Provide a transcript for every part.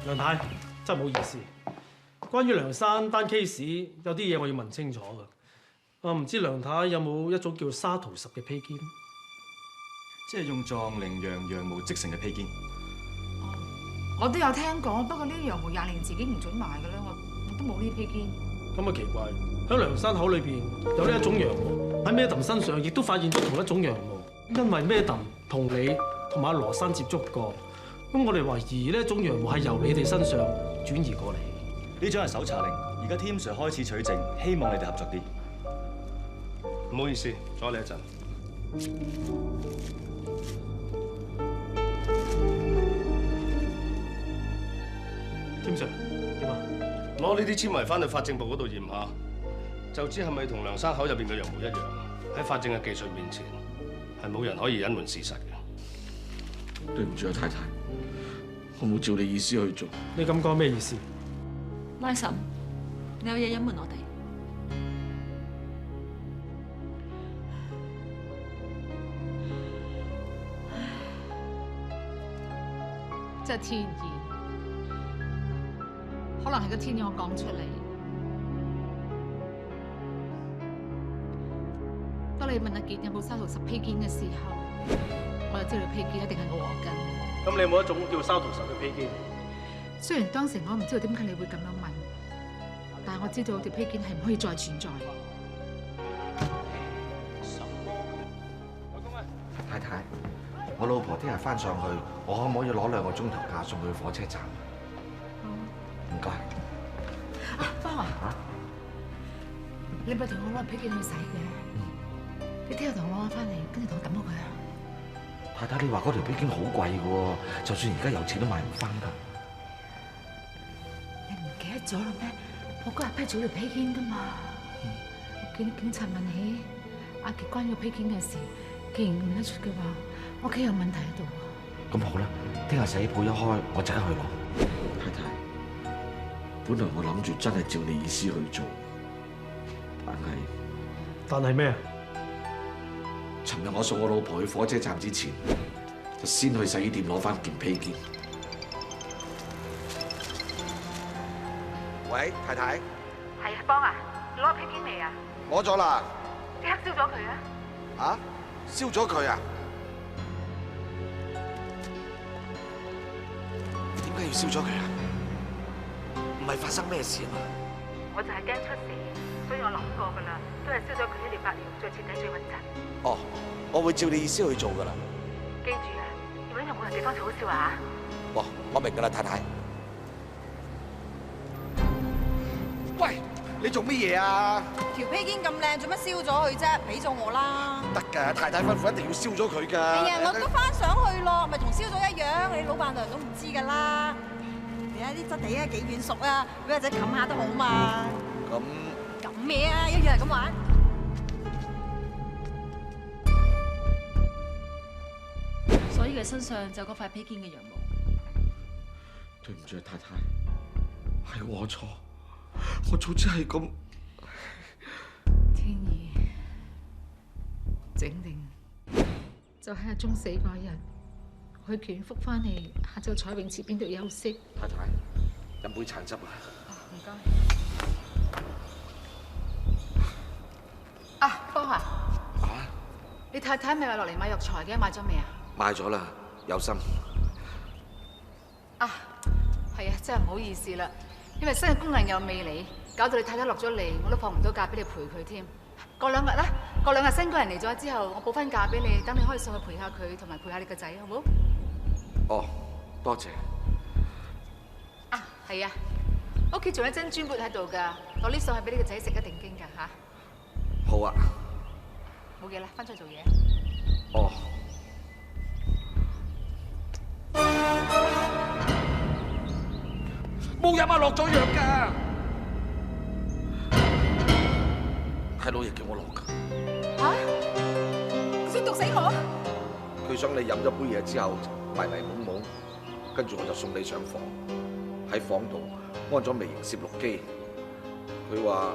梁太，真係唔好意思。關於梁生單 case， 有啲嘢我要問清楚㗎。我唔知梁太有冇一種叫沙圖什嘅披肩？即係用藏羚羊羊毛織成嘅披肩。我都有聽過，不過呢啲羊毛20年自己唔準賣嘅啦，我都冇呢披肩。咁啊奇怪，喺梁生口裏邊有呢一種羊毛，喺 Madam 身上亦都發現咗同一種羊毛，因為 Madam 同你同埋阿羅生接觸過，咁我哋懷疑呢一種羊毛係由你哋身上轉移過嚟。呢張係搜查令，而家 Tim Sir 開始取證，希望你哋合作啲。唔好意思，阻你一陣。Tim Sir 點啊？攞呢啲纖維翻去法證部嗰度驗下，就知係咪同梁生口入邊嘅羊毛一樣。喺法證嘅技術面前，係冇人可以隱瞞事實嘅。對唔住啊，太太，我冇照你意思去做。你咁講咩意思？拉嬸，你有嘢隱瞞我哋？真係天意，可能係個天意我講出嚟。當你問阿傑有冇沙圖什披肩嘅時候，我就知道披肩一定係我和根。咁你有冇一種叫沙圖什嘅披肩？雖然當時我唔知道點解你會咁樣問，但係我知道條披肩係唔可以再存在。太太，我老婆聽日翻上去，我可唔可以攞2個鐘頭假送佢去火車站？唔該。芳華，你咪同我攞披肩去洗嘅。你聽日同我攞翻嚟，跟住同我抌咗佢啊！太太，你話嗰條披肩好貴嘅喎，就算而家有錢都買唔翻㗎。你唔記得咗啦咩？我嗰日批咗條披肩㗎嘛。我見啲警察問起阿傑關於個披肩嘅事，既然唔得出嘅話，我屋企有問題喺度啊。咁好啦，聽日洗衣鋪一開，我即刻去攞。太太，本來我諗住真係照你意思去做，但係咩啊？尋日我送我老婆去火車站之前，就先去洗衣店攞翻件披肩。喂，太太。係啊，邦啊，你攞個披肩未啊？攞咗啦。即刻燒咗佢啊！啊？燒咗佢啊？點解要燒咗佢啊？唔係發生咩事啊嘛？我就係驚出事，所以我諗過㗎啦，都係燒咗佢呢條8年，最徹底最穩陣。哦，我會照你意思去做㗎啦。記住啊，要揾有冇人地方嘈笑啊！哦，我明㗎啦，太太。喂，你做乜嘢啊？條披肩咁靚，做乜燒咗佢啫？俾咗我啦。得㗎，太太吩咐一定要燒咗佢㗎。係啊，我都翻上去咯，咪同燒咗一樣。你老闆娘都唔知㗎啦。你睇啲質地啊，幾軟熟啊，俾個仔冚下都好嘛。咁咩啊？一樣係咁玩。所以佢身上就有嗰塊披肩嘅羊毛。對唔住啊，太太，係我錯，我早知係咁。天意整定就喺阿鐘死嗰日，我去拳復翻嚟，下晝彩泳池邊度休息。太太，飲杯橙汁啊！唔該。啊，邦啊！你太太咪話落嚟買藥材嘅，買咗未啊？買咗啦，有心。啊，係啊，真係唔好意思啦，因為新嘅工人又未嚟，搞到你太太落咗嚟，我都放唔到假俾你陪佢添。過2日啦，過2日新工人嚟咗之後，我補翻假俾你，等你可以上去陪下佢，同埋陪下你個仔，好唔好？哦，多謝。啊，係啊，屋企仲有一珍珠缽喺度㗎，攞啲上去俾你個仔食一定經㗎嚇。好啊。冇嘢啦，翻出去做嘢。哦。冇飲啊，落咗藥㗎。係老爺叫我落㗎。嚇！想毒死我？佢想你飲咗杯嘢之後迷迷懵懵，跟住我就送你上房，喺房度安咗微型攝錄機。佢話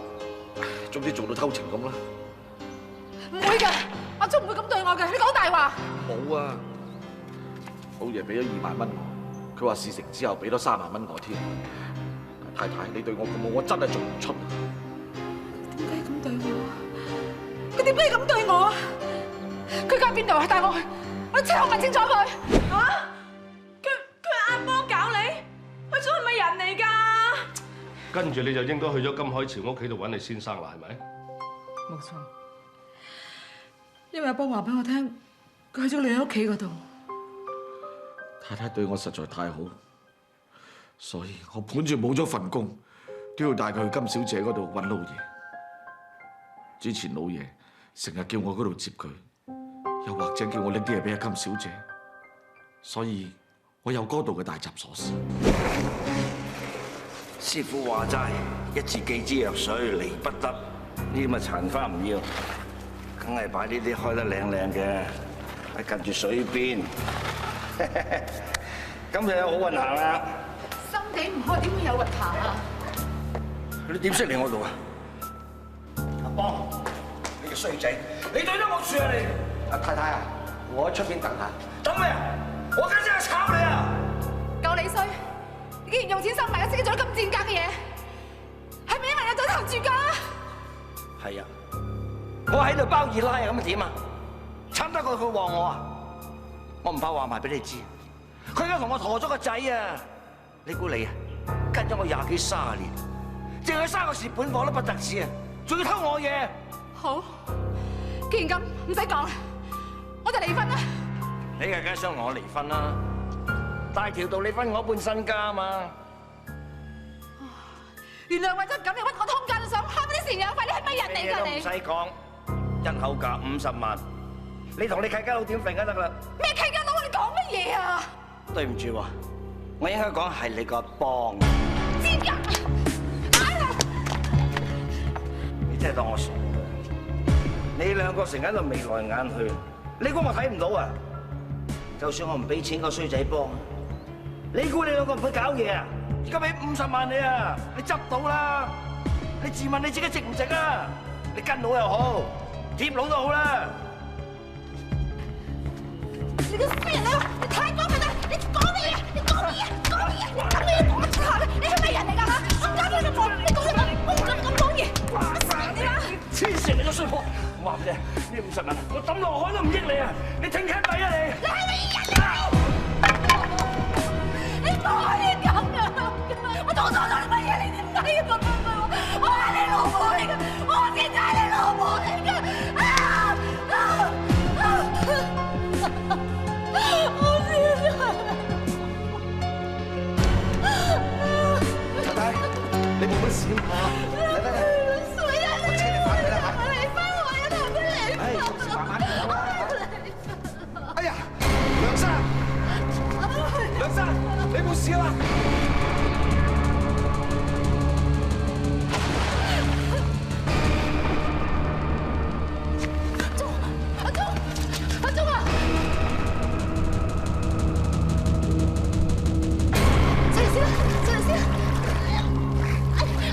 總之做到偷情咁啦。唔會㗎，阿鐘唔會咁對我嘅，你講大話。冇啊，老爺俾咗2萬蚊我，佢話事成之後俾多3萬蚊我添。太太，你對我咁好，我真係做唔出。點解咁對我？佢點解咁對我啊？佢家邊度啊？帶我去，我即刻問清楚佢。嚇！佢阿幫搞你，佢仲係咪人嚟㗎？跟住你就應該去咗金海潮屋企度揾你先生啦，係咪？冇錯，因為阿幫話俾我聽，佢去咗你喺屋企嗰度。太太對我實在太好，所以我本住冇咗份工，都要帶佢去金小姐嗰度揾老爺。之前老爺成日叫我嗰度接佢，又或者叫我拎啲嘢俾阿金小姐，所以我有嗰度嘅大閘鎖匙。師傅話齋，一字記之藥水離不得，呢啲咪殘花唔要，梗係擺呢啲開得靚靚嘅，喺近住水邊。咁就有好運行啦。心地唔開點會有運行啊？你點識嚟我度啊？阿邦，你個衰仔，你對得我住啊你？阿太太啊，我喺出邊等下。等咩啊？我家姐係炒你啊！夠你衰！你竟然用錢收買咗自己做咁賤格嘅嘢，係咪因為有咗頭住㗎？係啊，我喺度包二奶啊，咁點啊？慘得過佢旺我啊！我唔怕話埋俾你知，佢而家同我陀咗個仔啊！你估你啊，跟咗我20幾30年，淨係3個蝕本貨都不特止啊，仲要偷我嘢！好，既然咁，唔使講啦，我哋離婚啦！你梗係想我離婚啦，大條道理分我半身家啊嘛！原來為咗咁，你屈我通奸，想慳啲贍養費，你係乜人嚟㗎你？唔使講，一口價50萬，你同你契家佬點揈都得啦！咩契家佬？你講乜嘢啊？對唔住喎，我應該講係你個幫。賤格！你真係當我傻？你兩個成日喺度眉來眼去，你估我睇唔到啊？就算我唔俾錢個衰仔幫，你估你兩個唔會搞嘢啊？而家俾50萬你啊，你執到啦！你自問你自己值唔值啊？你跟佬又好，貼佬都好啦。你個衰人啊！你太過分啦！你講乜嘢？你講乜嘢？講乜嘢？你咁嘢講出嚟，你係咩人嚟㗎嚇？我家姐就放你講乜？我唔敢咁講嘢。煩你啦！黐線你個衰婆！我話啫，呢50萬我抌落海都唔益你啊！你聽聽幣啊你！你係咪人嚟？你唔可以咁樣！我做錯咗啲乜嘢？你點解要咁樣對我？我係你老母嚟㗎！我先係你老母嚟㗎！太太，你冇乜事嘛？嚟，我車你翻去啦嚇！我離婚，我有同佢離婚。做事慢慢講啦嚇！哎呀，梁生，梁生，你冇事啊嘛？阿忠啊！上嚟先啦！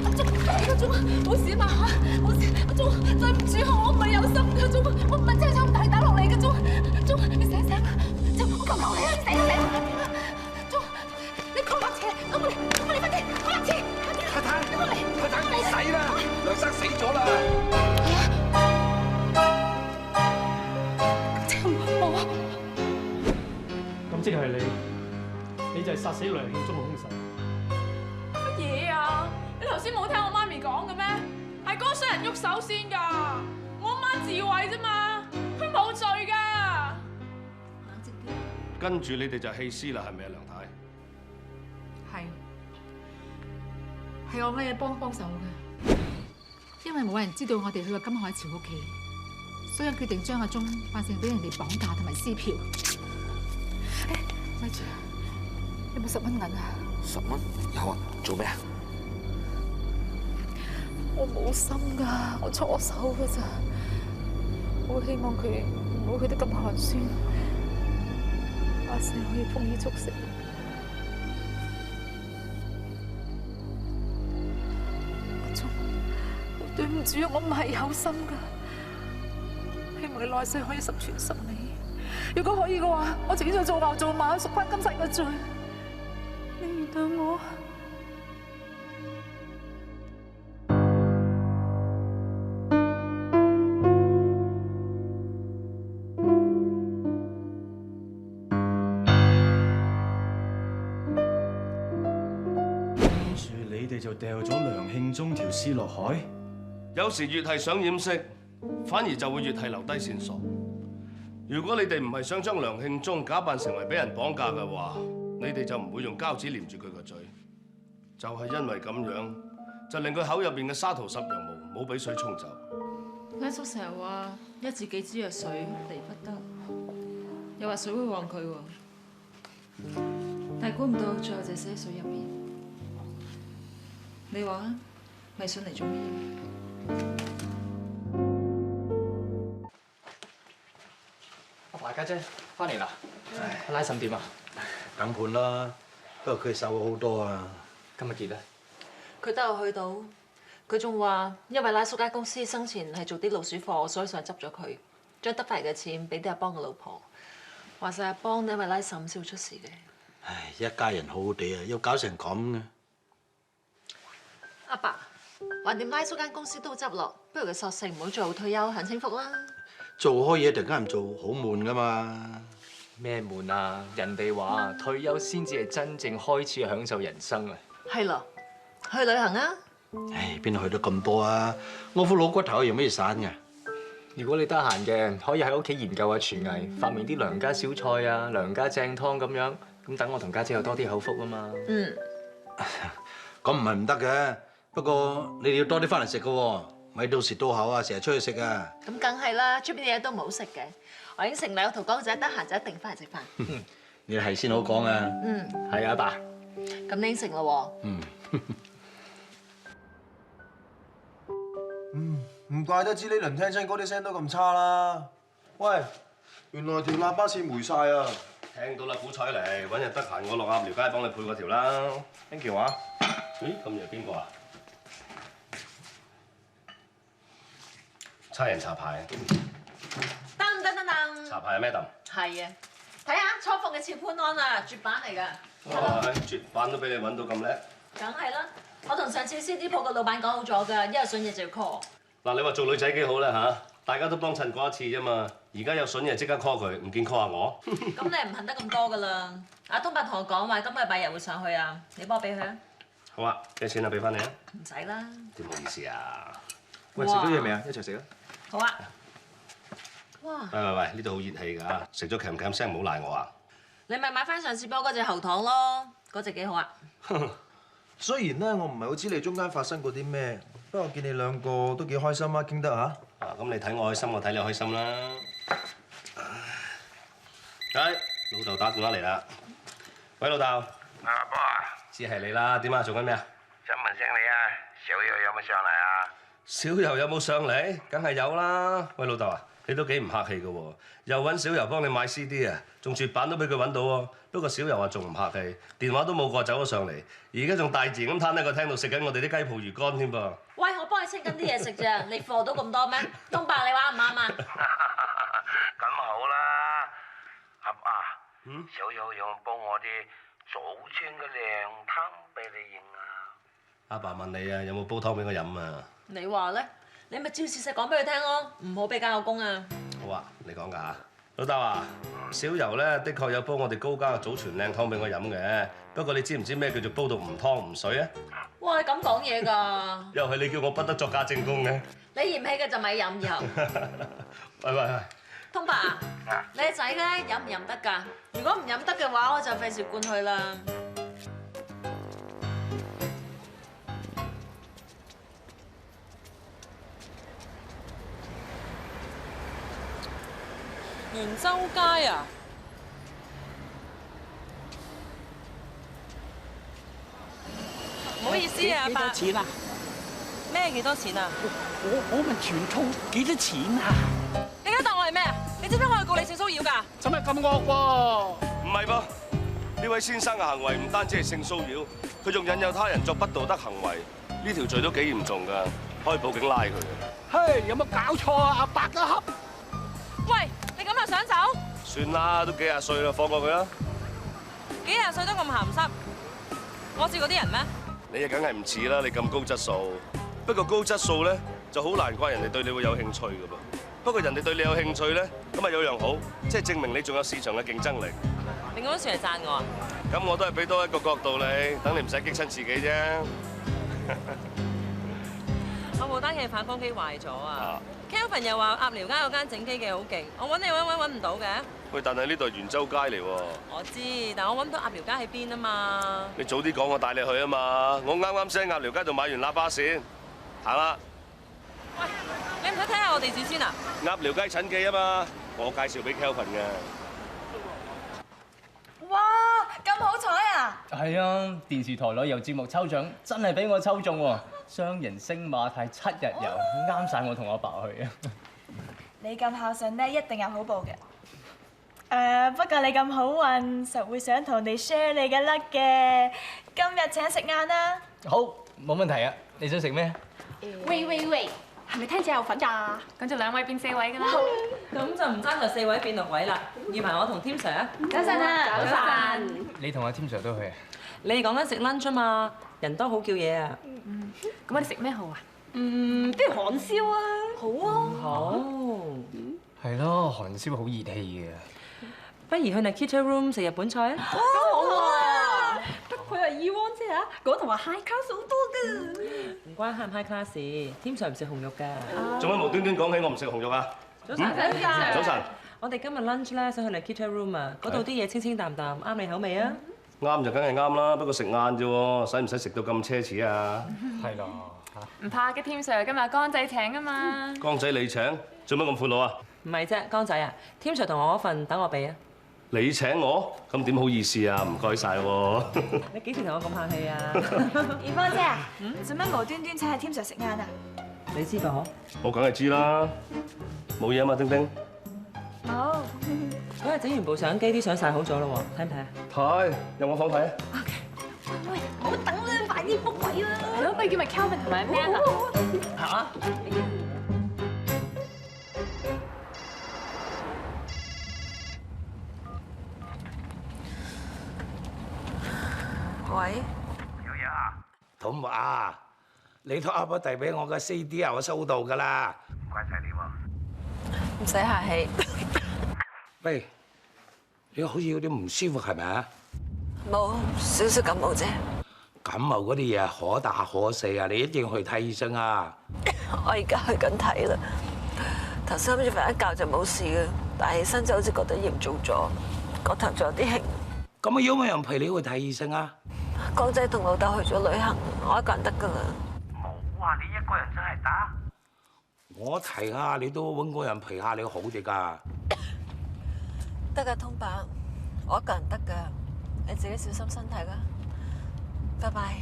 阿忠啊，冇事嘛嚇？冇事，阿忠，對唔住，我唔係有心嘅，忠，我唔係真係想大打落嚟嘅，忠，你醒醒啦！忠，我求你啊，你醒！忠，你講白車，咁我哋快啲，快啲！太太，唔使啦，梁生死咗啦！咁即係你就係殺死梁慶忠嘅兇手。乜嘢啊？你頭先冇聽我媽咪講嘅咩？係嗰個衰人喐手先㗎，我阿媽自衞啫嘛，佢冇罪㗎。冷靜啲。跟住你哋就棄屍啦，係咪啊，梁太？係我嘅嘢幫手嘅，因為冇人知道我哋去過金海潮屋企，所以決定將阿忠扮成俾人哋綁架同埋撕票。咪住，有冇10蚊銀啊？10蚊有啊，做咩啊？我冇心㗎，我錯手㗎咋。我希望佢唔好去得咁寒酸，阿成可以豐衣足食。阿忠，對唔住，我唔係有心㗎。希望你來世可以十全十美。如果可以嘅話，我情願做牛做馬，贖翻今世嘅罪。對我。跟住你哋就掉咗梁慶忠條屍落海。有時越係想掩飾，反而就會越係留低線索。如果你哋唔係想將梁慶忠假扮成為俾人綁架嘅話，你哋就唔會用膠紙黏住佢個嘴。就係因為咁樣，就令佢口入邊嘅沙圖十羊毛冇俾水沖走。拉叔成日話一自己知藥水離不得，又話水會旺佢喎，但係估唔到最後就死喺水入面。你話咪上嚟做咩？阿華家姐翻嚟啦，拉嬸點啊？等盤啦，不過佢瘦咗好多啊。今日結啦。佢都有去到，佢仲話因為拉叔間公司生前係做啲老鼠貨，所以想執咗佢，將得翻嚟嘅錢俾啲阿邦嘅老婆。話晒阿邦因為拉嬸先會出事嘅。唉，一家人好好地啊，要搞成咁嘅。阿爸，橫掂拉叔間公司都執落，不如佢索性唔好做退休享清福啦。做開嘢突然間唔做，好悶噶嘛。咩悶啊？人哋話退休先至係真正開始享受人生啊！係咯，去旅行啊！唉，邊度去到咁多啊？我副老骨頭用咩散㗎？如果你得閒嘅，可以喺屋企研究下廚藝，發明啲娘家小菜啊、娘家正湯咁樣，咁等我同家姐有多啲口福啊嘛。嗯，咁唔係唔得嘅，不過你哋要多啲翻嚟食嘅喎，咪到時到口啊，成日出去食啊。咁梗係啦，出邊啲嘢都唔好食嘅。我應承你，我同江仔得閒就一定翻嚟食飯。你係先好講啊。嗯，係啊，阿爸。咁你應承咯喎。唔怪得知呢輪聽親歌啲聲都咁差啦。喂，原來條喇叭線霉晒啊！聽到啦，古彩嚟，揾日得閒我落鴨寮街幫你配嗰條啦。邊條啊？咦，咁又邊個啊？差人查牌。噔噔噔噔。查牌係咩鄧？係啊，睇下初逢嘅俏潘安啊，絕版嚟㗎。哇！絕版都俾你揾到咁叻。梗係啦，我同上次 CD 鋪個老闆講好咗㗎，一有筍嘢就要 call。嗱，你話做女仔幾好咧嚇？大家都幫襯過一次啫嘛。而家有筍嘢即刻 call 佢，唔見 call 下我。咁你唔恨得咁多㗎啦。阿東伯同我講話，今個禮拜日會上去啊，你幫我俾佢啊。好啊，幾錢啊？俾翻你啊。唔使啦。點好意思啊？喂，食咗嘢未啊？一齊食啊！好啊。哇！喂，呢度好熱氣㗎，食咗鉗鉗聲唔好賴我啊！你咪買翻上次煲嗰隻喉糖咯，嗰隻幾好啊。雖然咧，我唔係好知你中間發生過啲咩，不過見你兩個都幾開心啊，傾得嚇。咁你睇我開心，我睇你開心啦。老豆打電話嚟啦。喂，老豆。阿波啊。知係你啦，點啊？做緊咩啊？想問聲你啊，小友有冇上嚟啊？小柔有冇上嚟？梗係有啦。喂，老豆啊，你都幾唔客氣㗎喎，又揾小柔幫你買 CD 啊，仲絕版都俾佢揾到喎。不過小柔話仲唔客氣，電話都冇掛走咗上嚟，而家仲大自然咁攤喺個廳度食緊我哋啲雞泡魚乾添噃。喂，我幫你清緊啲嘢食咋，你貨到咁多咩？東伯你話唔啱啊？咁好啦，阿爸，小友有冇煲我啲祖傳嘅靚湯俾你飲啊？阿爸問你啊，有冇煲湯俾我飲啊？你話咧，你咪照事實講俾佢聽咯，唔好俾教工啊！好啊，你講㗎嚇。老豆啊，小柔咧的確有煲我哋高家嘅祖傳靚湯俾我飲嘅，不過你知唔知咩叫做煲到唔湯唔水啊？哇，你咁講嘢㗎？又係你叫我不得作假正宮嘅。你嫌棄嘅就咪飲以後。喂，通伯啊，你個仔咧飲唔飲得㗎？如果唔飲得嘅話，我就費事灌佢啦。元州街啊！唔好意思啊，伯。幾多錢啊？咩幾多錢啊？我問全套幾多錢啊？你而家當我係咩啊？你知唔知我係告你性騷擾㗎？做咩咁惡喎？唔係噃，呢位先生嘅行為唔單止係性騷擾，佢仲引誘他人作不道德行為，呢條罪都幾嚴重㗎，可以報警拉佢嘅。嘿，有冇搞錯啊？阿伯都恰。喂，你咁又想走？算啦，都幾廿歲啦，放過佢啦。幾廿歲都咁鹹濕，我似嗰啲人咩？你啊，梗係唔似啦！你咁高質素，不過高質素咧就好難怪人哋對你會有興趣噶噃。不過人哋對你有興趣咧，咁啊有樣好，即係證明你仲有市場嘅競爭力。你咁樣算係讚我啊？咁我都係俾多一個角度你，等你唔使激親自己啫。我部單嘅反光機壞咗啊 ！Kelvin 又話鴨寮街嗰間整機嘅好勁，我揾你揾唔到嘅。喂，但係呢度係元州街嚟喎。我知，但我揾唔到鴨寮街喺邊啊嘛。你早啲講，我帶你去啊嘛！我啱啱先喺鴨寮街度買完喇叭線，行啦。喂，你唔使睇下我地址先啊？鴨寮街陳記啊嘛，我介紹俾 Kelvin 嘅。哇，咁好彩啊！係啊，電視台旅遊節目抽獎真係俾我抽中喎，雙人星馬泰7日遊，啱晒我同阿爸去啊！你咁孝順咧，一定有好報嘅。不過你咁好運，實會想同你 share 你嘅 luck 嘅。今日請食晏啦。好，冇問題啊！你想食咩？喂，係咪聽者有份㗎？咁就2位變4位㗎啦。咁就唔爭就4位變6位啦。預埋我同 Tim Sir 啊！早晨啊，早晨。你同阿 Tim Sir 都去啊？你哋講緊食 lunch 啊嘛，人多好叫嘢啊。咁我哋食咩好啊？不如韓燒啊！好啊！好。係咯，韓燒好熱氣嘅。不如去 Nikita Room 食日本菜啊！好啊！不愧係以往啫嚇，嗰同話 high class 好多㗎。唔關 high 唔 high class 事 ，Tim Sir 唔食紅肉㗎。做乜無端端講起我唔食紅肉啊？早晨，早晨。我哋今日 lunch 咧想去 Nikita Room 啊，嗰度啲嘢清清淡淡，啱你口味啊！啱就梗係啱啦，不過食晏啫喎，使唔使食到咁奢侈啊？係咯。唔怕嘅，Tim Sir 今日江仔請啊嘛。江仔你請，做乜咁闊佬啊？唔係啫，江仔啊，Tim Sir 同我嗰份等我俾啊。你請我，咁點好意思啊？唔該晒喎。你幾時同我咁客氣啊？二芳姐啊，做乜無端端請阿 Tim Sir 食晏啊？你知㗎嗬？我梗係知啦，冇嘢啊嘛，丁丁。冇。嗰日整完部相機，啲相曬好咗咯喎，睇唔睇啊？睇，入我房睇。喂，唔好等啦，快啲 book 位啦！係咯，不如叫埋 Kelvin 同埋 Man 啊。嚇！喂，小爺啊，同學啊，你託阿伯遞俾我嘅 CD 啊，我收到㗎啦，唔該晒你喎。唔使客氣。喂，你好似有啲唔舒服係咪啊？冇，少少感冒啫。感冒嗰啲嘢可大可細啊，你一定要去睇醫生啊。我而家去緊睇啦。頭先諗住瞓一覺就冇事嘅，但係起身就好似覺得嚴重咗，個頭仲有啲興。咁有冇人陪你去睇醫生啊？江仔同老豆去咗旅行，我一個人得㗎啦。冇啊，你一個人真係得？我提下你都揾個人陪下你好啲㗎。得㗎，通伯，我一個人得㗎，你自己小心身體啦。拜拜。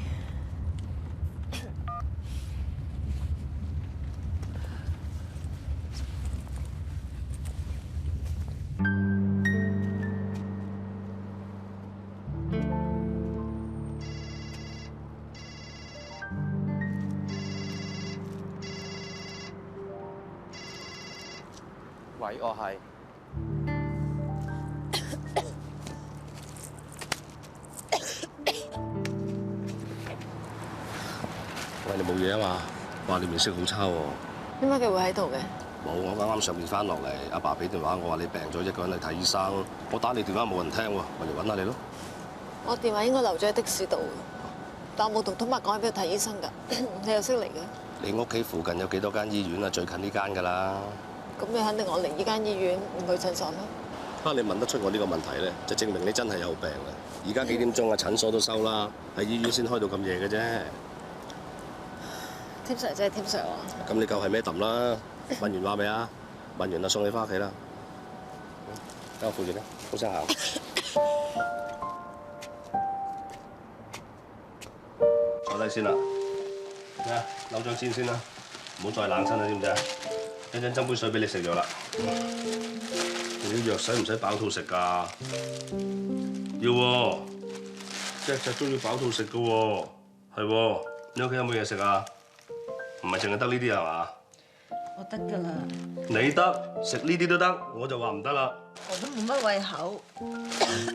喂，我係。喂，你冇嘢啊嘛？話你面色好差喎。點解佢會喺度嘅？冇，我啱啱上面翻落嚟，阿爸俾電話我話你病咗，一個人去睇醫生。我打你電話冇人聽喎，咪嚟揾下你咯。我電話應該留咗喺的士度，但我冇同通伯講喺邊度睇醫生㗎。你又識嚟嘅？你屋企附近有幾多間醫院啊？最近呢間㗎啦。咁你肯定我嚟呢間醫院唔去診所啦。你問得出我呢個問題咧，就證明你真係有病啦。而家幾點鐘啊？診所都收啦，喺醫院先開到咁夜嘅啫。Tim Sir 真係 Tim Sir 喎。咁你夠係咩揼啦？問完話未啊？問完就送你翻屋企啦。等我扶住你，好聲行。坐低先啦。咩啊？扭張氈先啦，唔好再冷身啦，知唔知啊？一陣斟杯水俾你食藥啦。你啲藥使唔使飽肚食㗎？要喎，隻都要飽肚食㗎喎，係喎。你屋企有冇嘢食啊？唔係淨係得呢啲係嘛？我得㗎啦。你得食呢啲都得，我就話唔得啦。我都冇乜胃口。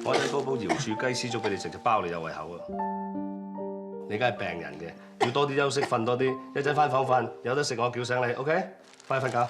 我整煲瑤柱雞絲粥俾你食，就包你有胃口啊！你梗係病人嘅，要多啲休息，瞓多啲，一陣翻房瞓，有得食我叫醒你 ，OK？ 快瞓覺。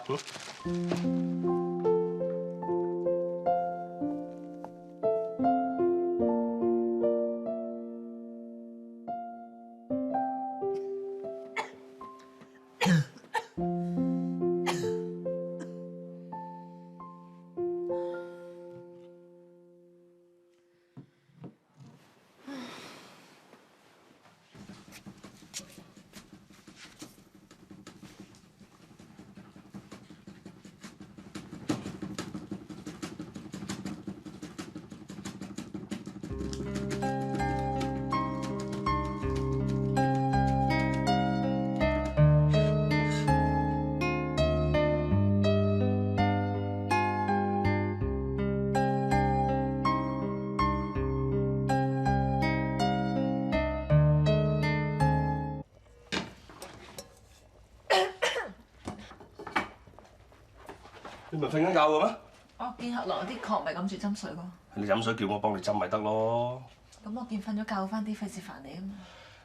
你唔係瞓緊覺嘅咩？我見客落啲確咪諗住斟水喎。你飲水叫我幫你斟咪得咯。咁我見瞓咗覺翻啲，費事煩你啊嘛。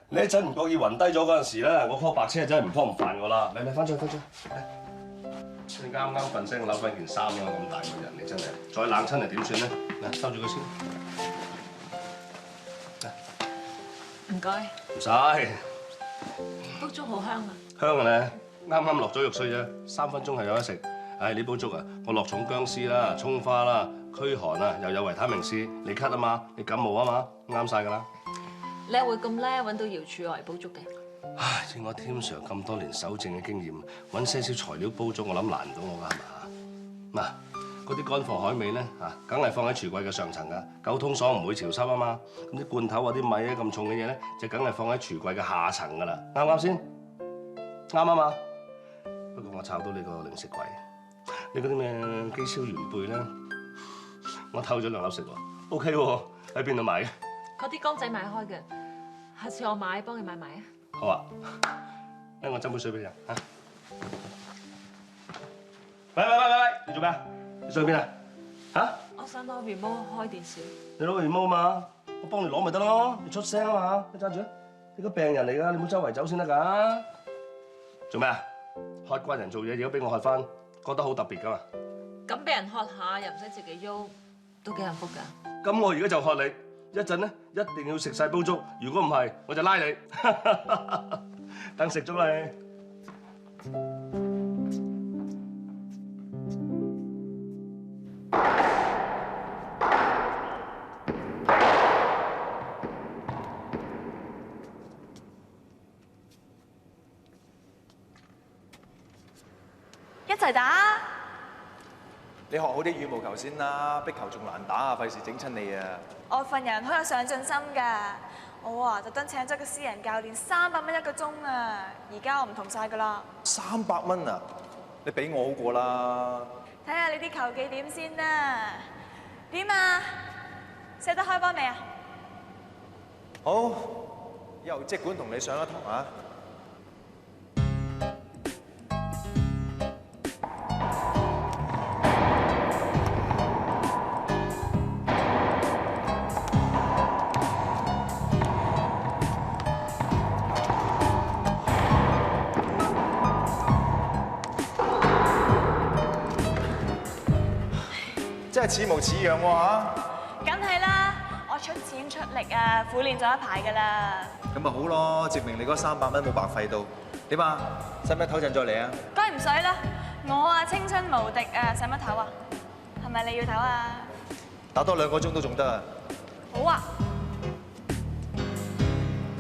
你一陣唔覺意暈低咗嗰陣時咧，我撲白車真係唔撲唔煩我啦。嚟翻出。你啱啱瞓醒，扭翻件衫啦，咁大個人你真係，再冷親嚟點算咧？嗱，收住佢先。唔該。唔使。煲粥好香啊！香嘅咧，啱啱落咗肉碎啫，3分鐘係有得食。唉，呢煲粥啊，我落重薑絲啦、葱花啦、驅寒啊，又有維他命 C， 你咳啊嘛，你感冒啊嘛，啱晒㗎啦。你又會咁叻揾到瑤柱嚟煲粥嘅？唉，以我添 Sir 咁多年守正嘅經驗，揾些少材料煲粥，我諗難唔到我㗎係嘛？嗱，嗰啲乾貨海味咧梗係放喺櫥櫃嘅上層㗎，舊通爽唔會潮濕啊嘛。咁啲罐頭啊、啲米啊咁重嘅嘢咧，就梗係放喺櫥櫃嘅下層㗎啦。啱唔啱先？啱啊嘛。不過我抄到你個零食櫃。你嗰啲咩雞燒元貝咧，我偷咗2粒食喎 ，OK 喎，喺邊度買嘅？嗰啲江仔買開嘅，下次我買幫你買埋啊！好啊，我斟杯水俾你啊！喂，你做咩啊？你想去邊啊？嚇？我想攞 remote 開電視。你攞個 remote 嘛，我幫你攞咪得咯，你出聲啊嘛，你揸住啊！你個病人嚟㗎，你唔好周圍走先得㗎。做咩啊？學慣人做嘢，如果俾我學翻。覺得好特別㗎嘛？咁俾人喝下又唔使自己喐，都幾幸福㗎。咁我而家就喝你，一陣咧一定要食晒煲粥，如果唔係我就拉你。等食粥啦你。一齊打！你學好啲羽毛球先啦，壁球仲難打啊，費事整親你啊！我份人好有上進心㗎，我特登請咗個私人教練，300蚊1個鐘啊！而家我唔同晒㗎啦。300蚊啊！你俾我好過啦。睇下你啲球技點先啦。點啊？捨得開波未啊？好，以後即管同你上一堂啊！真係似模似樣喎嚇！梗係啦，我出錢出力啊，苦練咗一排㗎啦。咁咪好咯，證明你嗰300蚊冇白費到。點啊？使唔使唞陣再嚟啊？梗係唔使啦，我青春無敵啊，使乜唞啊？係咪你要唞啊？打多2個鐘都仲得啊！好啊！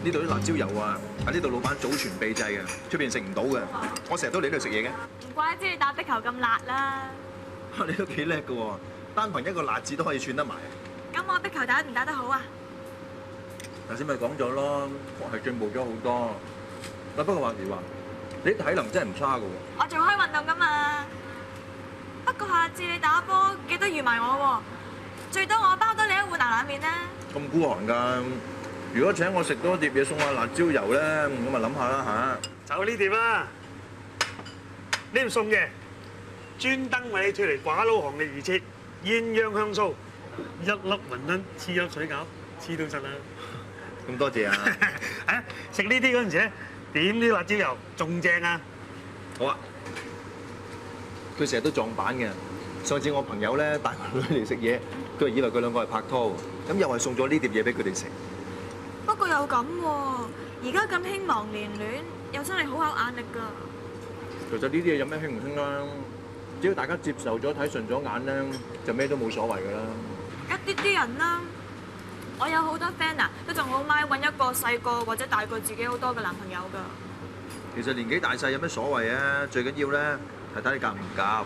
呢度啲辣椒油啊，喺呢度老闆祖傳秘製嘅，出邊食唔到嘅。我成日都嚟呢度食嘢嘅。唔怪之你打壁球咁辣啦！你都幾叻㗎喎，單憑一個辣字都可以串得埋。咁我壁球打唔打得好啊？頭先咪講咗咯，我係進步咗好多。不過話時話，你體能真係唔差㗎喎。我做開運動㗎嘛。不過下次你打波記得預埋我喎，最多我包多你1碗牛腩麵啦。咁孤寒㗎？如果請我食多碟嘢送下辣椒油咧，咁咪諗下啦嚇。就呢碟啦，呢碟送嘅，專登為你脱離寡佬行列而設，鴛鴦香酥，1粒雲吞黐粒水餃，黐到實啦。咁多謝啊！啊，食呢啲嗰陣時咧，點啲辣椒油仲正啊！好啊。佢成日都撞板嘅。上次我朋友咧帶個女嚟食嘢，佢以為佢兩個係拍拖，咁又係送咗呢碟嘢俾佢哋食。不過又咁喎，而家咁興忘年戀，又真係好考眼力㗎。其實呢啲嘢有咩興唔興啦？只要大家接受咗、睇順咗眼咧，就咩都冇所謂㗎啦。一啲人啦，我有好多 friend 啊，都仲好買揾一個細個或者大過自己好多嘅男朋友㗎。其實年紀大細有咩所謂啊？最緊要咧係睇你夾唔夾。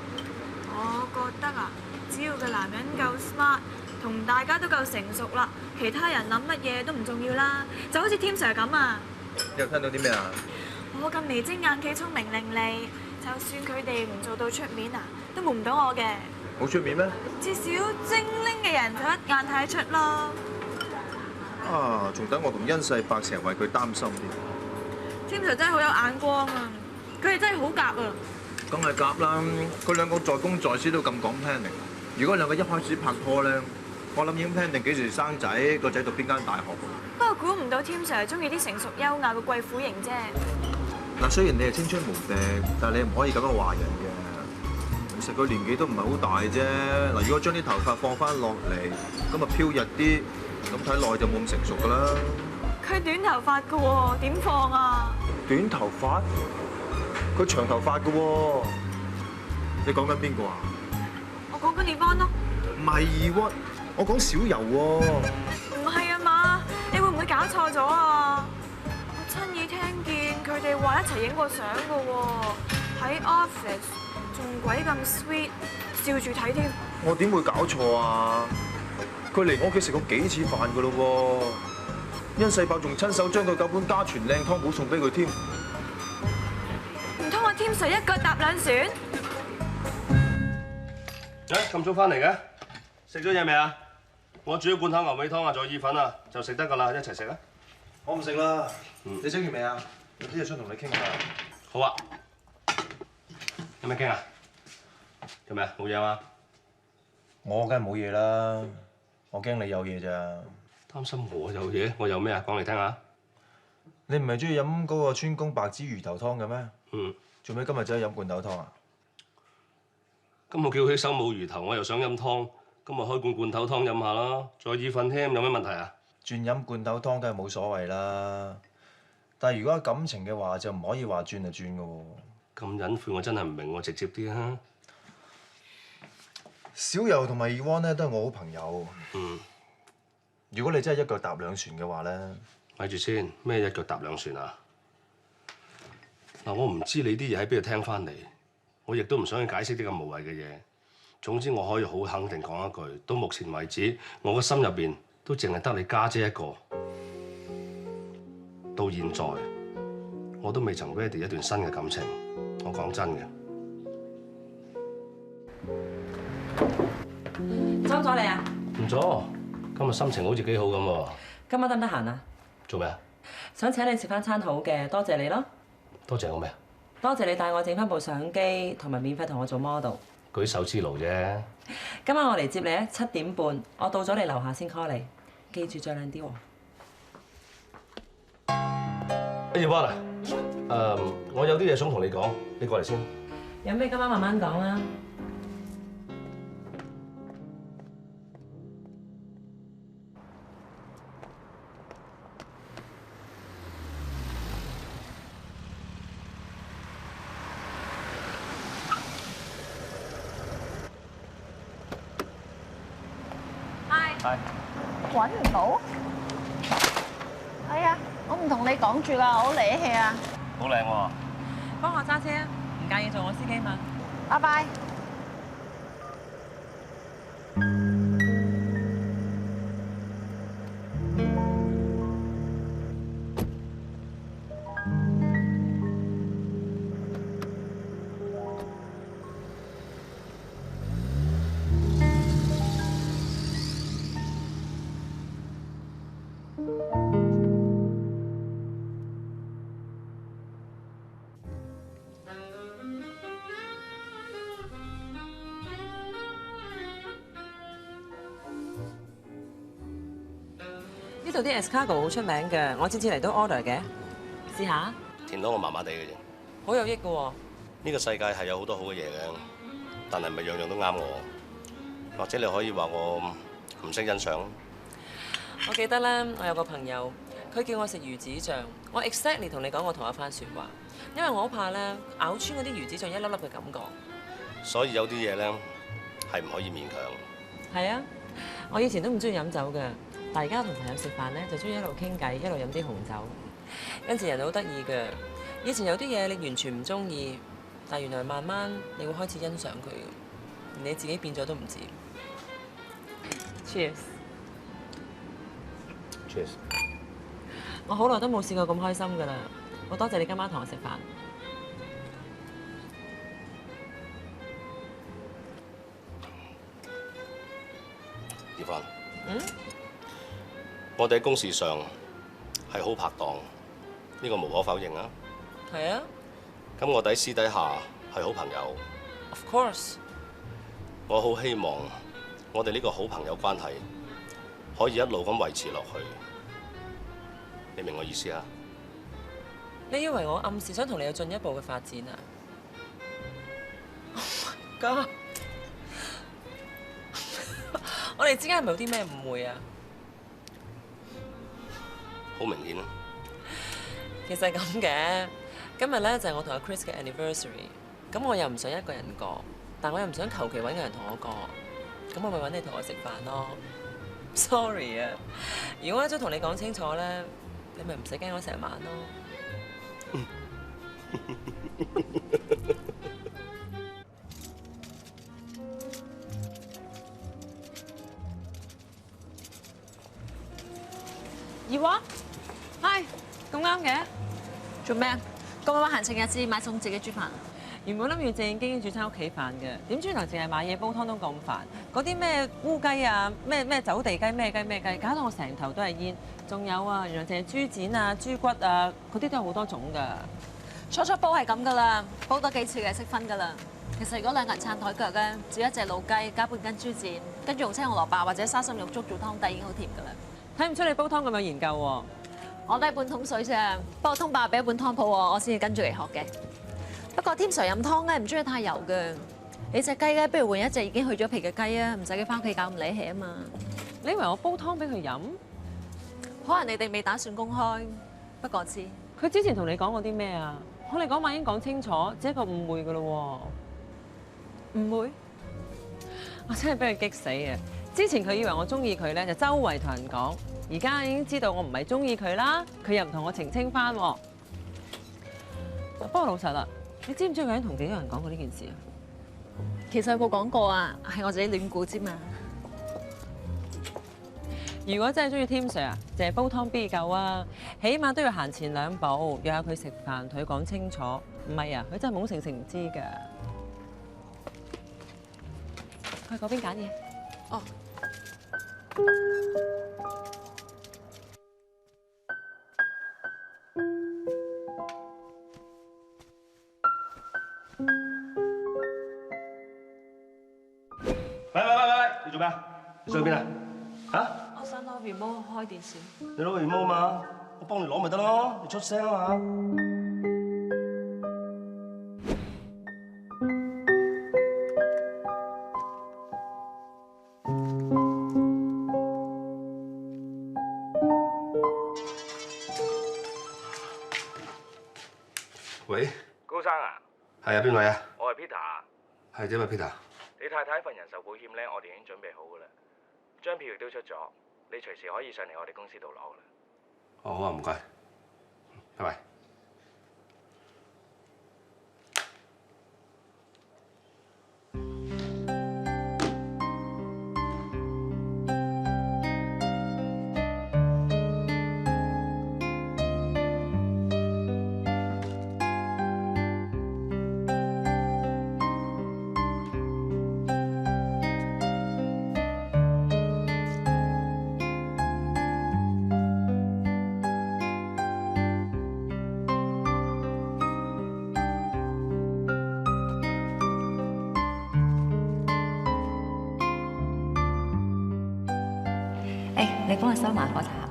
我覺得啊，只要個男人夠 smart，同大家都夠成熟啦，其他人諗乜嘢都唔重要啦。就好似 Tim Sir 咁啊。你又聽到啲咩啊？我咁眉精眼企、聰明伶俐，就算佢哋唔做到出面啊，都瞞唔到我嘅。好出面咩？至少精靈嘅人就一眼睇得出咯。啊，仲等我同殷世伯成日為佢擔心添。Tim Sir 真係好有眼光啊！佢哋真係好夾啊！梗係夾啦！佢兩個在公在私都咁講 planning。如果兩個一開始拍拖咧，我諗已經 plan 定幾時生仔，個仔讀邊間大學。不過估唔到 Tim Sir 中意啲成熟優雅嘅貴婦型啫。嗱，雖然你係青春無敵，但係你唔可以咁樣話人嘅。其實佢年紀都唔係好大啫。嗱，如果將啲頭髮放翻落嚟，咁啊飄逸啲，咁睇耐就冇咁成熟噶啦。佢短頭髮㗎喎，點放啊？短頭髮？佢長頭髮㗎喎。你講緊邊個啊？我講緊你班咯。唔係喎，我講小柔喎。唔係啊嘛，你會唔會搞錯咗啊？我親耳聽見佢哋話一齊影過相㗎喎，喺 office 仲鬼咁 sweet， 笑住睇添。我點會搞錯啊？佢嚟我屋企食過幾次飯㗎咯喎，殷世伯仲親手將佢9碗家傳靚湯寶送俾佢添。唔通我 Tim Sir 一腳踏兩船？咁早翻嚟嘅，食咗嘢未啊？我煮咗罐頭牛尾湯啊，仲有意粉啊，就食得㗎啦，一齊食啊！我唔食啦。你食完未啊？有啲嘢想同你傾下。好啊。有咩傾啊？做咩啊？冇嘢嘛？我梗係冇嘢啦，我驚你有嘢咋。擔心我有嘢？我有咩啊？講嚟聽下。你唔係中意飲嗰個川芎白枝魚頭湯嘅咩？嗯。做咩今日走去飲罐頭湯啊？咁我叫起手冇魚頭，我又想飲湯，咁咪開罐頭湯飲下咯，仲有意粉添，有咩問題啊？轉飲罐頭湯梗係冇所謂啦，但係如果有感情嘅話，就唔可以話轉就轉嘅喎。咁隱晦我真係唔明喎，直接啲啊！小柔同埋Yvonne咧都係我好朋友。嗯。如果你真係一腳踏兩船嘅話咧，咪住先，咩一腳踏兩船啊？嗱，我唔知你啲嘢喺邊度聽翻嚟，我亦都唔想去解釋啲咁無謂嘅嘢。總之我可以好肯定講一句，到目前為止，我個心入邊都淨係得你家姐一個。到現在，我都未曾 ready 一段新嘅感情。我講真嘅。收咗你啊？唔咗，今日心情好似幾好咁喎。今晚得唔得閒啊？做咩啊？想請你食翻餐好嘅，多謝你咯。多謝我咩啊？多謝你帶我整翻部相機，同埋免費同我做 model。舉手之勞啫。今晚我嚟接你啊，7點半，我到咗你樓下先 call 你，記住着靚啲喎。Yvonne啊，我有啲嘢想同你講，你過嚟先。有咩今晚慢慢講啦。係。揾唔到？係啊，我唔同你講住啦，我好離氣啊！好靚喎。幫我揸車啊，唔介意做我司機嘛？拜拜。度啲 escargot 好出名嘅，我次次嚟都 order 嘅，試下。甜到我麻麻地嘅啫。好有益嘅喎。呢個世界係有好多好嘅嘢嘅，但係唔係樣樣都啱我。或者你可以話我唔識欣賞。我記得咧，我有個朋友，佢叫我食魚子醬，我 exactly 同你講過同一番説話，因為我好怕咧咬穿嗰啲魚子醬一粒粒嘅感覺。所以有啲嘢咧係唔可以勉強。係啊，我以前都唔中意飲酒嘅，但係而家同朋友食飯咧就中意一路傾偈，一路飲啲紅酒。有陣時人好得意嘅，以前有啲嘢你完全唔中意，但係原來慢慢你會開始欣賞佢，你自己變咗都唔知。Cheers！ Cheers！ 我好耐都冇試過咁開心㗎啦，我多謝你今晚同我食飯。葉凡，我哋喺公事上係好拍檔，呢個無可否認啊。係啊。咁我哋喺私底下係好朋友。Of course。我好希望我哋呢個好朋友關係可以一路咁維持落去。你明我意思啊？你以為我暗示想同你有進一步嘅發展啊 ？Oh my god！ 我哋之間係咪有啲咩誤會啊？好明顯啊！其實係咁嘅，今日咧就係我同阿 Chris 嘅 anniversary， 咁我又唔想一個人過，但我又唔想求其揾個人同我過，咁我咪揾你同我食飯咯。Sorry 啊，如果我一早同你講清楚咧，你咪唔使驚我成晚咯。二話，嗨，咁啱嘅，做咩啊？咁晚行情人節買餸自己煮飯。原本諗住正經煮餐屋企飯嘅，點知原來淨係買嘢煲湯都咁煩。嗰啲咩烏雞啊，咩走地雞，咩雞，搞到我成頭都係煙。仲有啊，原來淨係豬展啊、豬骨啊，嗰啲都有好多種㗎。初煲係咁㗎啦，煲多幾次嘅識分㗎啦。其實如果兩個人撐台腳咧，煮一隻老雞加半斤豬展，跟住用青紅蘿蔔或者沙參肉粥做湯底已經好甜㗎啦。睇唔出你煲湯咁有研究喎。我都係半桶水啫，不過通爸俾一本湯譜我先至跟住嚟學嘅。不過添 Sir 飲湯咧唔中意太油嘅，你隻雞咧不如換一隻已經去咗皮嘅雞啊，唔使佢翻屋企搞咁理氣啊嘛。你以為我煲湯俾佢飲？可能你哋未打算公開，不過知。佢之前同你講過啲咩啊？我哋嗰晚已經講清楚，只係一個誤會㗎咯喎。誤會？我真係俾佢激死啊！之前佢以為我中意佢咧，就周圍同人講。而家已經知道我唔係中意佢啦，佢又唔同我澄清翻。不過老實啦，你知唔知佢已經同幾多人講過呢件事啊？其實佢冇講過啊，係我自己亂估啫嘛。如果真係中意添 Sir 啊，淨係煲湯必夠啊，起碼都要行前2步，約下佢食飯，同佢講清楚。唔係啊，佢真係懵成唔知㗎。去嗰邊揀嘢。哦。喂！你做咩啊？你想去邊啊？嚇？我想攞 remote 開電視。你攞 remote 嘛？我幫你攞咪得咯，你出聲啊嘛！喂，高生啊，係啊，邊位啊？我係 Peter。係點啊 Peter？你太太份人壽保險咧，我哋已經準備好噶啦，張票亦都出咗，你隨時可以上嚟我哋公司度攞噶啦。哦，好啊，唔該，拜拜。你幫我收埋火柴盒。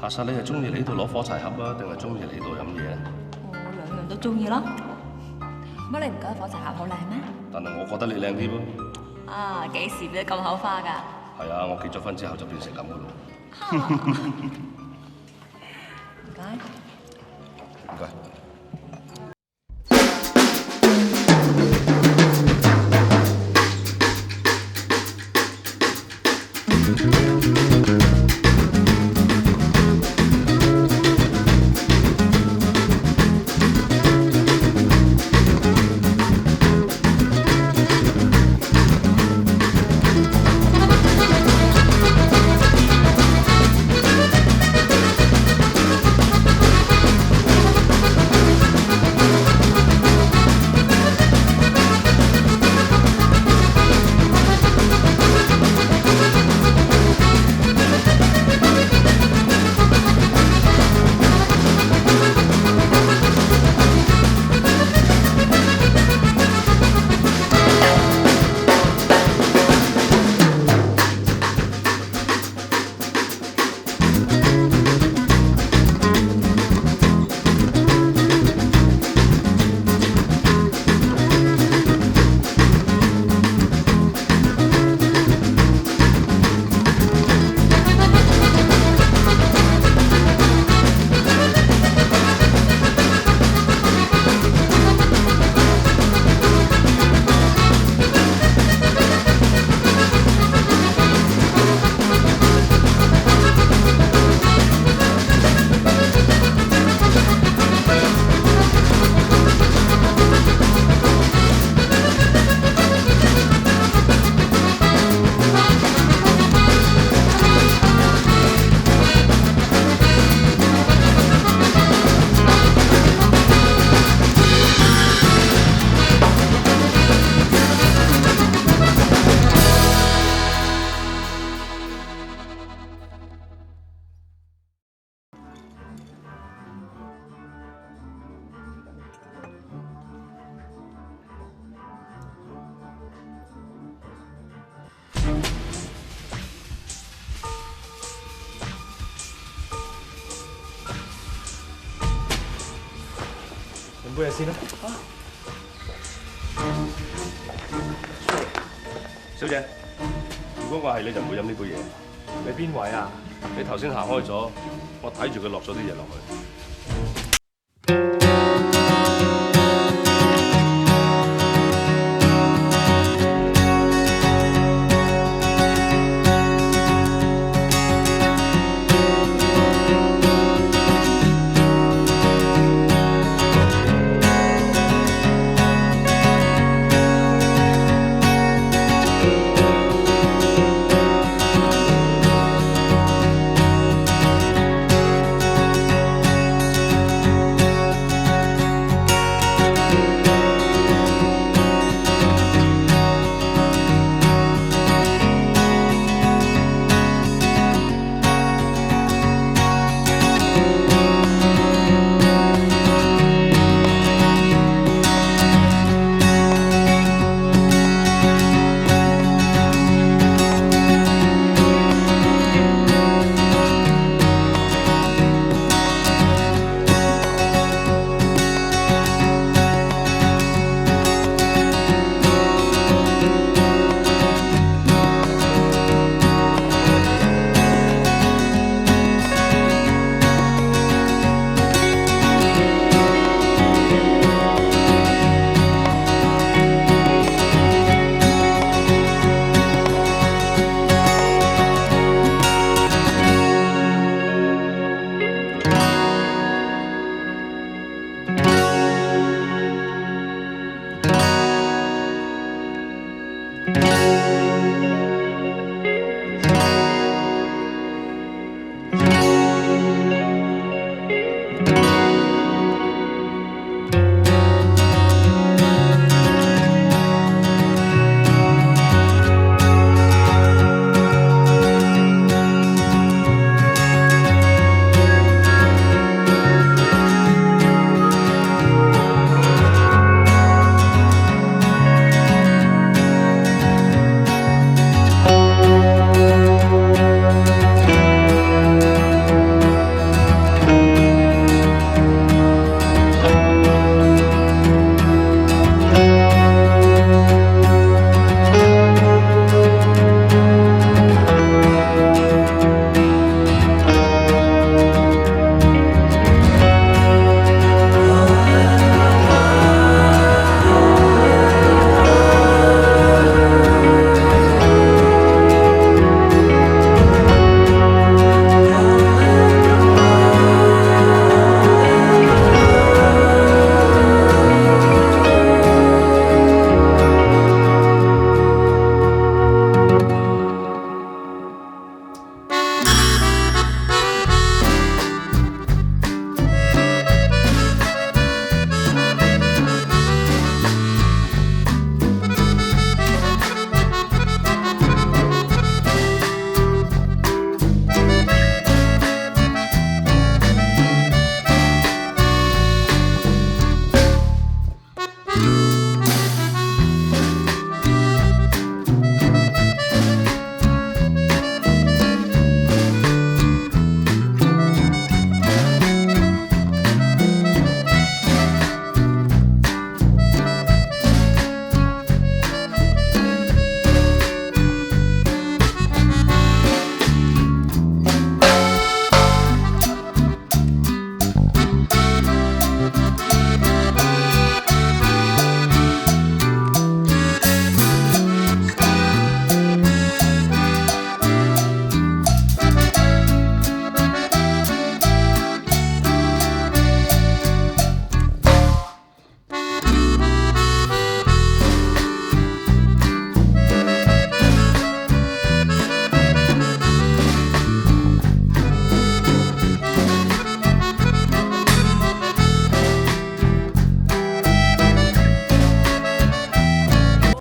查實你係中意嚟呢度攞火柴盒啊，定係中意嚟呢度飲嘢啊？我兩樣都中意咯。乜你唔覺得火柴盒好靚咩？但係我覺得你靚啲噃。啊，幾時變得咁口花㗎？係啊，我結咗婚之後就變成咁噶咯。唔該。唔該。飲杯嘢先啦。小姐，如果我係你就唔會飲呢杯嘢。你邊位啊？你頭先行開咗，我睇住佢落咗啲嘢落去。